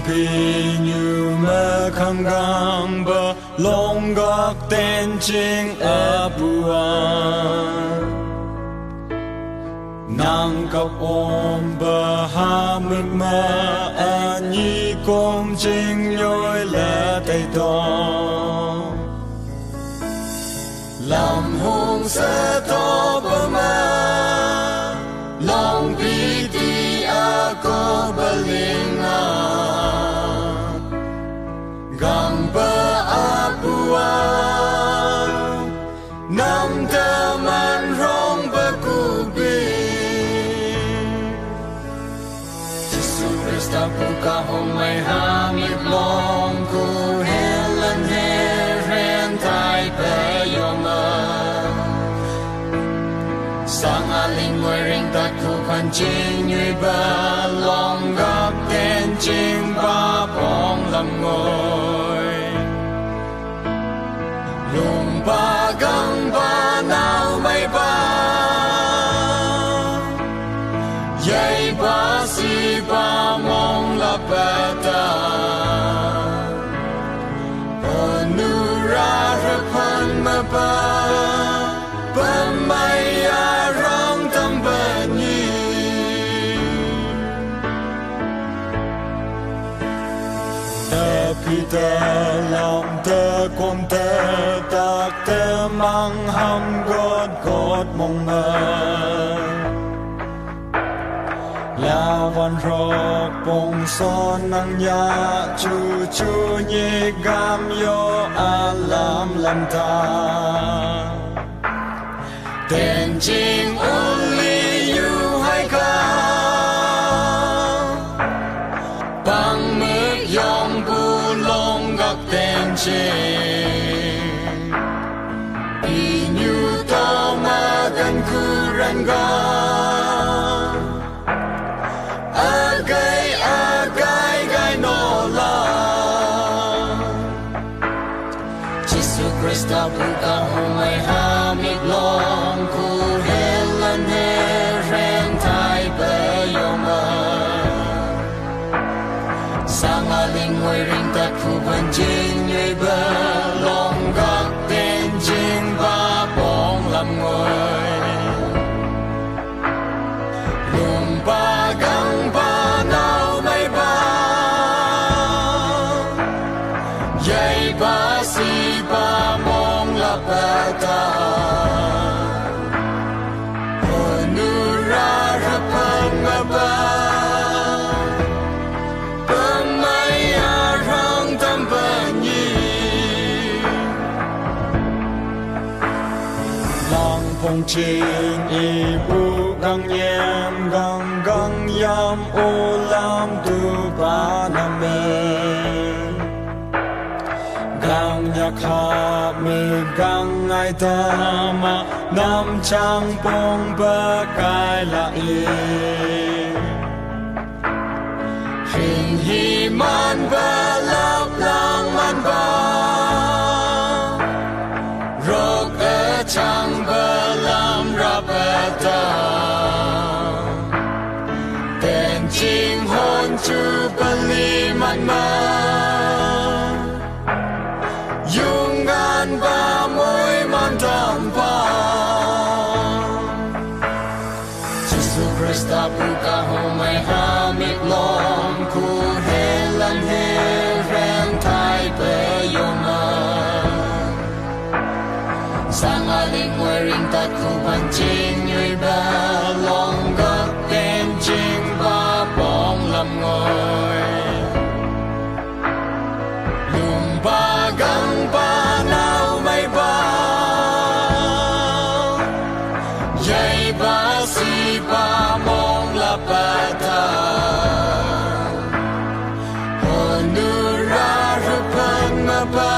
phi như mơ khăng ngang bờ long gác tên chính ở buồn nàng cọc ôm bờ ha mực mơ anh nhi công chính nhoi lẽ tay to làm hôn sẽ to bờ mơ long phi ti a có bờ linh gang bờ a buông nam ta man rong bờ cu bi Jesus Christa buka hôm mai ha mi long cu helen he ren tai pe yom sang a linh ngồi ring ta cu pan chinh như ba long gap tên chinh ba bong lâm ngồi lùng ba găng ba nào mây ba dây ba si ba mong la ba ta onura rapan ma ba ba mai a rong tâm ba nhi ta pita lòng ta con ta tak ta mang ham god god mong mơ la van rok bong son nang ya chu chu nhẹ gam yo alam lam ta tên chinh only you hay ca bang mực yong bu long gak tên chinh y như to ma gan ku ran ga agai gai no la Jesus Christa buka homai ha mi long ku helen he ren tai pe yoma sang a linh ngồi ring ta khu ban jing nhui ba long gak tên jing ba bong lam ngồi lùng ba gang ba nào mây ba dây ba si ba mong la ba ta onura rapan ma ba ba mai a rong tâm ba nhi long phong trình y bu gang yam gang gang yam o lam tu ba nam gang ya kha mi gang ai ta ma nam chang bong ba kai la e hình hi man ba lap lang man ba rok e chang ba lam ra ba ta tên chinh hôn chu ba li man ma yung gan ba môi man tam pa Jesus Christa buka homai ha mi long ku helen he ren tai pe yoma sang a linh ngồi ring ta khu ban chinh nhui ba long gak tên chinh ba bong lam ngồi lùng ba gang ba nào mây ba dây ba si ba mong la ba ta onura rapan ma ba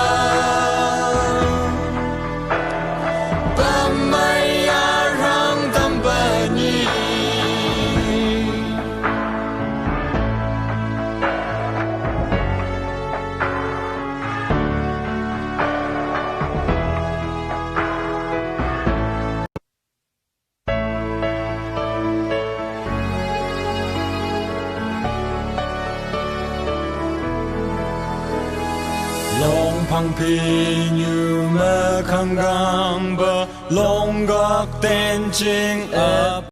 ba mai a rong tâm ba nhi Long phang phi như mơ khang gang bờ long gác tên chinh ấp